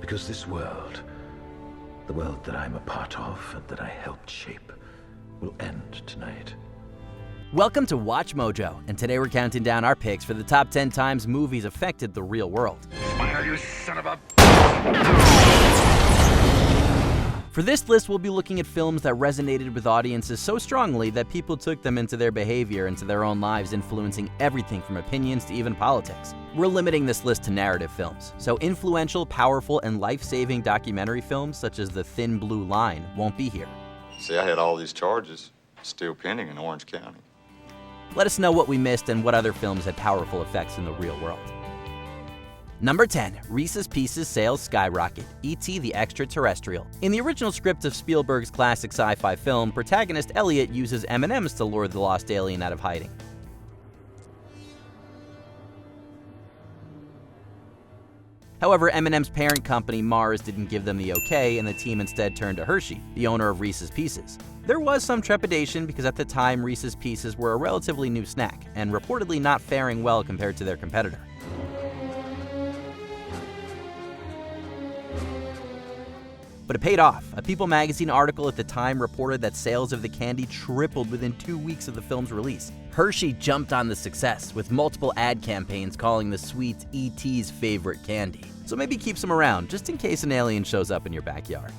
Because this world, the world that I'm a part of and that I helped shape, will end tonight. Welcome to Watch Mojo, and today we're counting down our picks for the top 10 times movies affected the real world. Smile, you son of a... For this list, we'll be looking at films that resonated with audiences so strongly that people took them into their behavior, into their own lives, influencing everything from opinions to even politics. We're limiting this list to narrative films, so influential, powerful, and life-saving documentary films such as The Thin Blue Line won't be here. See, I had all these charges still pending in Orange County. Let us know what we missed and what other films had powerful effects in the real world. Number 10, Reese's Pieces sales skyrocket, E.T. the Extraterrestrial. In the original script of Spielberg's classic sci-fi film, protagonist Elliot uses M&Ms to lure the lost alien out of hiding. However, M&M's parent company, Mars, didn't give them the okay, and the team instead turned to Hershey, the owner of Reese's Pieces. There was some trepidation because at the time, Reese's Pieces were a relatively new snack, and reportedly not faring well compared to their competitor. But it paid off. A People magazine article at the time reported that sales of the candy tripled within 2 weeks of the film's release. Hershey jumped on the success, with multiple ad campaigns calling the sweets E.T.'s favorite candy. So maybe keep some around, just in case an alien shows up in your backyard.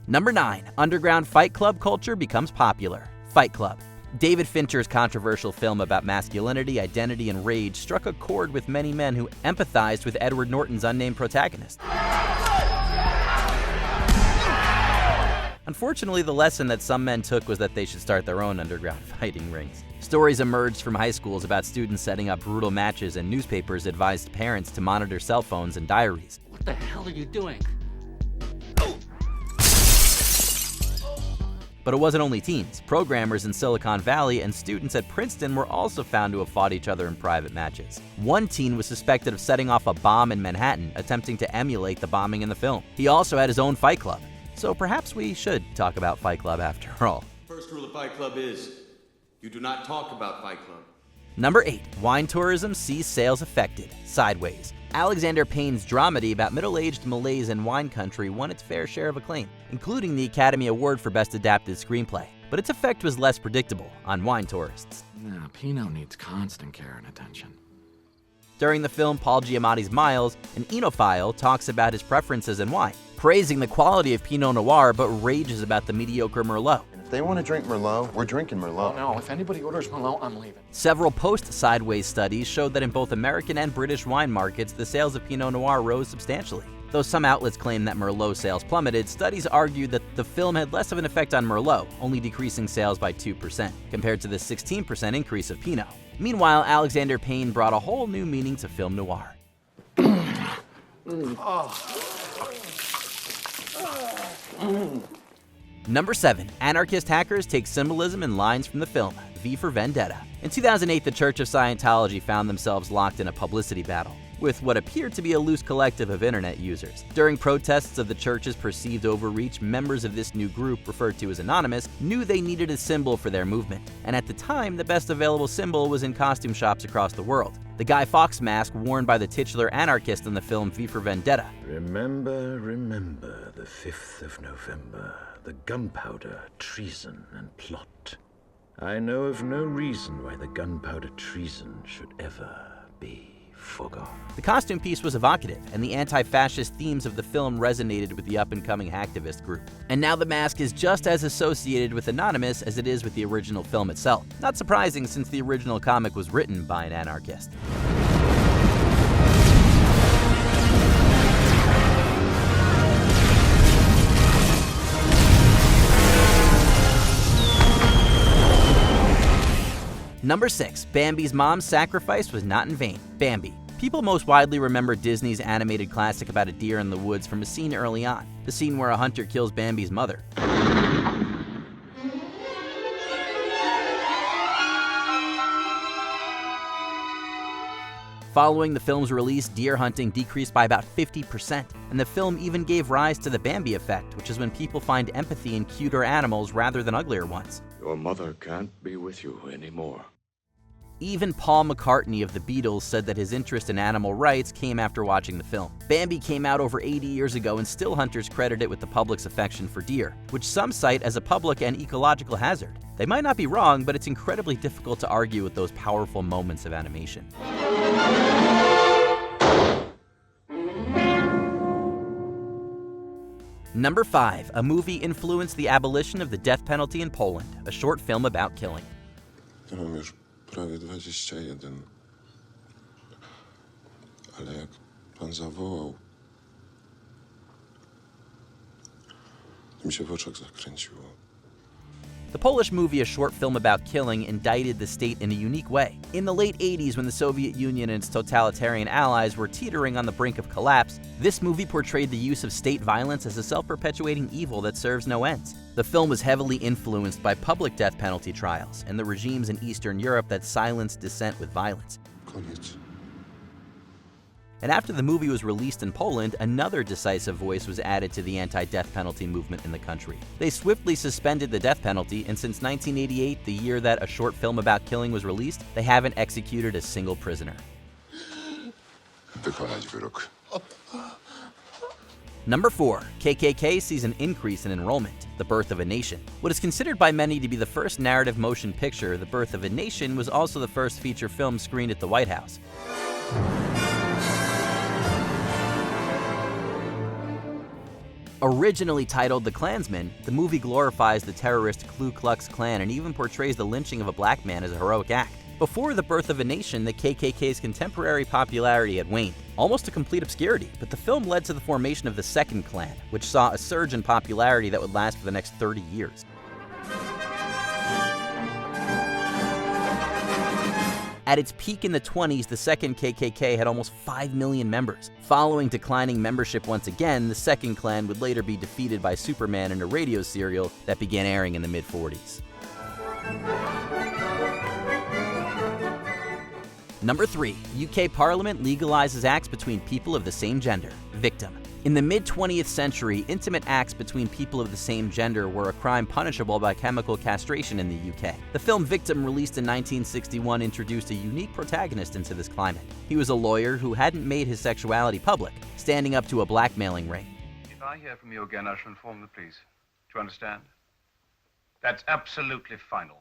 Number 9, underground Fight Club culture becomes popular. Fight Club. David Fincher's controversial film about masculinity, identity, and rage struck a chord with many men who empathized with Edward Norton's unnamed protagonist. Unfortunately, the lesson that some men took was that they should start their own underground fighting rings. Stories emerged from high schools about students setting up brutal matches, and newspapers advised parents to monitor cell phones and diaries. What the hell are you doing? But it wasn't only teens. Programmers in Silicon Valley and students at Princeton were also found to have fought each other in private matches. One teen was suspected of setting off a bomb in Manhattan, attempting to emulate the bombing in the film. He also had his own Fight Club. So perhaps we should talk about Fight Club after all. First rule of Fight Club is, you do not talk about Fight Club. Number 8, wine tourism sees sales affected. Sideways. Alexander Payne's dramedy about middle-aged Malays in wine country won its fair share of acclaim, including the Academy Award for Best Adapted Screenplay. But its effect was less predictable on wine tourists. Nah, Pinot needs constant care and attention. During the film, Paul Giamatti's Miles, an enophile, talks about his preferences in wine, praising the quality of Pinot Noir but rages about the mediocre Merlot. If they want to drink Merlot, we're drinking Merlot. Oh no, if anybody orders Merlot, I'm leaving. Several post-Sideways studies showed that in both American and British wine markets, the sales of Pinot Noir rose substantially. Though some outlets claim that Merlot sales plummeted, studies argued that the film had less of an effect on Merlot, only decreasing sales by 2%, compared to the 16% increase of Pinot. Meanwhile, Alexander Payne brought a whole new meaning to film noir. Number 7, anarchist hackers take symbolism and lines from the film, V for Vendetta. In 2008, the Church of Scientology found themselves locked in a publicity battle with what appeared to be a loose collective of internet users. During protests of the church's perceived overreach, members of this new group, referred to as Anonymous, knew they needed a symbol for their movement. And at the time, the best available symbol was in costume shops across the world. The Guy Fawkes mask worn by the titular anarchist in the film V for Vendetta. Remember, remember the 5th of November, the gunpowder, treason, and plot. I know of no reason why the gunpowder treason should ever be forgotten. The costume piece was evocative, and the anti-fascist themes of the film resonated with the up-and-coming hacktivist group. And now the mask is just as associated with Anonymous as it is with the original film itself. Not surprising, since the original comic was written by an anarchist. Number 6, Bambi's mom's sacrifice was not in vain. Bambi. People most widely remember Disney's animated classic about a deer in the woods from a scene early on, the scene where a hunter kills Bambi's mother. Following the film's release, deer hunting decreased by about 50%, and the film even gave rise to the Bambi effect, which is when people find empathy in cuter animals rather than uglier ones. Your mother can't be with you anymore. Even Paul McCartney of the Beatles said that his interest in animal rights came after watching the film. Bambi came out over 80 years ago, and still hunters credit it with the public's affection for deer, which some cite as a public and ecological hazard. They might not be wrong, but it's incredibly difficult to argue with those powerful moments of animation. Number 5. A movie influenced the abolition of the death penalty in Poland, a short film about killing. Ja mam już prawie 21. Ale jak pan zawołał, to mi się w oczach zakręciło. The Polish movie, a short film about killing, indicted the state in a unique way. In the late 80s, when the Soviet Union and its totalitarian allies were teetering on the brink of collapse, this movie portrayed the use of state violence as a self-perpetuating evil that serves no ends. The film was heavily influenced by public death penalty trials and the regimes in Eastern Europe that silenced dissent with violence. Koniec. And after the movie was released in Poland, another decisive voice was added to the anti-death penalty movement in the country. They swiftly suspended the death penalty, and since 1988, the year that a short film about killing was released, they haven't executed a single prisoner. Wykonać wyrok. Number 4. KKK sees an increase in enrollment, The Birth of a Nation. What is considered by many to be the first narrative motion picture, The Birth of a Nation was also the first feature film screened at the White House. Originally titled The Klansman, the movie glorifies the terrorist Ku Klux Klan and even portrays the lynching of a black man as a heroic act. Before The Birth of a Nation, the KKK's contemporary popularity had waned, almost to complete obscurity, but the film led to the formation of the Second Klan, which saw a surge in popularity that would last for the next 30 years. At its peak in the 20s, the Second KKK had almost 5 million members. Following declining membership once again, the Second Klan would later be defeated by Superman in a radio serial that began airing in the mid-40s. Number 3. UK Parliament legalizes acts between people of the same gender. Victim. In the mid-20th century, intimate acts between people of the same gender were a crime punishable by chemical castration in the UK. The film Victim, released in 1961, introduced a unique protagonist into this climate. He was a lawyer who hadn't made his sexuality public, standing up to a blackmailing ring. If I hear from you again, I shall inform the police. Do you understand? That's absolutely final.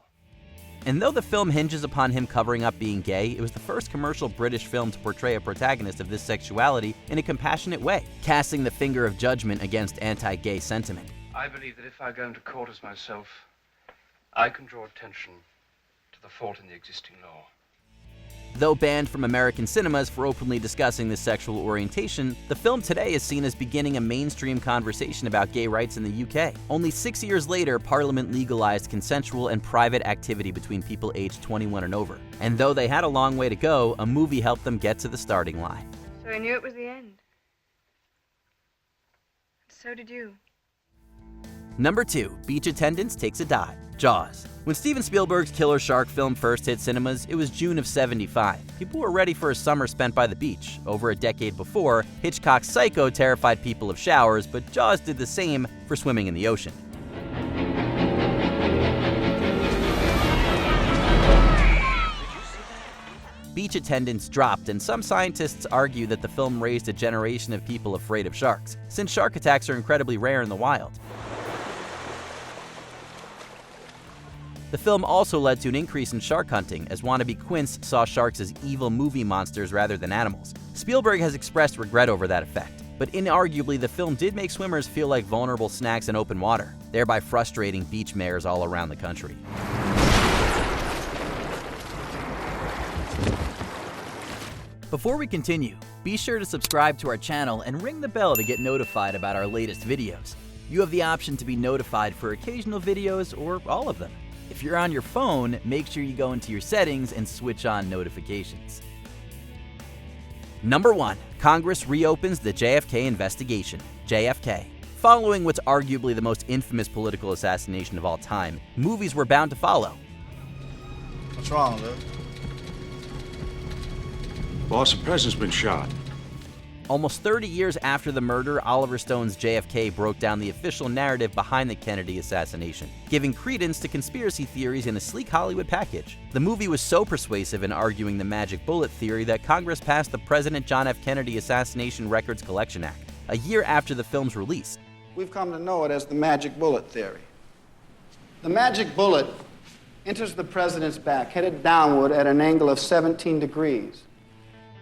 And though the film hinges upon him covering up being gay, it was the first commercial British film to portray a protagonist of this sexuality in a compassionate way, casting the finger of judgment against anti-gay sentiment. I believe that if I go into court as myself, I can draw attention to the fault in the existing law. Though banned from American cinemas for openly discussing this sexual orientation, the film today is seen as beginning a mainstream conversation about gay rights in the UK. Only 6 years later, Parliament legalized consensual and private activity between people aged 21 and over. And though they had a long way to go, a movie helped them get to the starting line. So I knew it was the end. So did you. Number 2. Beach attendance takes a dive. Jaws. When Steven Spielberg's killer shark film first hit cinemas, it was June of '75. People were ready for a summer spent by the beach. Over a decade before, Hitchcock's Psycho terrified people of showers, but Jaws did the same for swimming in the ocean. Beach attendance dropped, and some scientists argue that the film raised a generation of people afraid of sharks, since shark attacks are incredibly rare in the wild. The film also led to an increase in shark hunting, as wannabe Quince saw sharks as evil movie monsters rather than animals. Spielberg has expressed regret over that effect, but inarguably the film did make swimmers feel like vulnerable snacks in open water, thereby frustrating beach mayors all around the country. Before we continue, be sure to subscribe to our channel and ring the bell to get notified about our latest videos. You have the option to be notified for occasional videos or all of them. If you're on your phone, make sure you go into your settings and switch on notifications. Number 1. Congress reopens the JFK investigation. JFK. Following what's arguably the most infamous political assassination of all time, movies were bound to follow. What's wrong, Luke? Boss, the president's been shot. Almost 30 years after the murder, Oliver Stone's JFK broke down the official narrative behind the Kennedy assassination, giving credence to conspiracy theories in a sleek Hollywood package. The movie was so persuasive in arguing the magic bullet theory that Congress passed the President John F. Kennedy Assassination Records Collection Act, a year after the film's release. We've come to know it as the magic bullet theory. The magic bullet enters the president's back, headed downward at an angle of 17 degrees.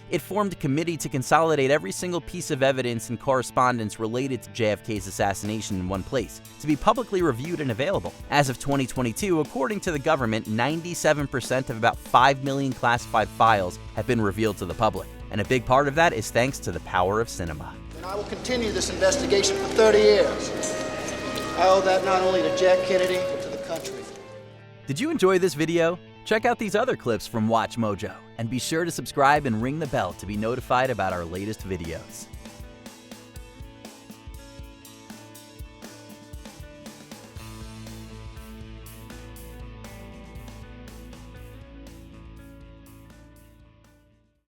It formed a committee to consolidate every single piece of evidence and correspondence related to JFK's assassination in one place, to be publicly reviewed and available. As of 2022, according to the government, 97% of about 5 million classified files have been revealed to the public, and a big part of that is thanks to the power of cinema. And I will continue this investigation for 30 years. I owe that not only to Jack Kennedy, but to the country. Did you enjoy this video? Check out these other clips from WatchMojo, and be sure to subscribe and ring the bell to be notified about our latest videos.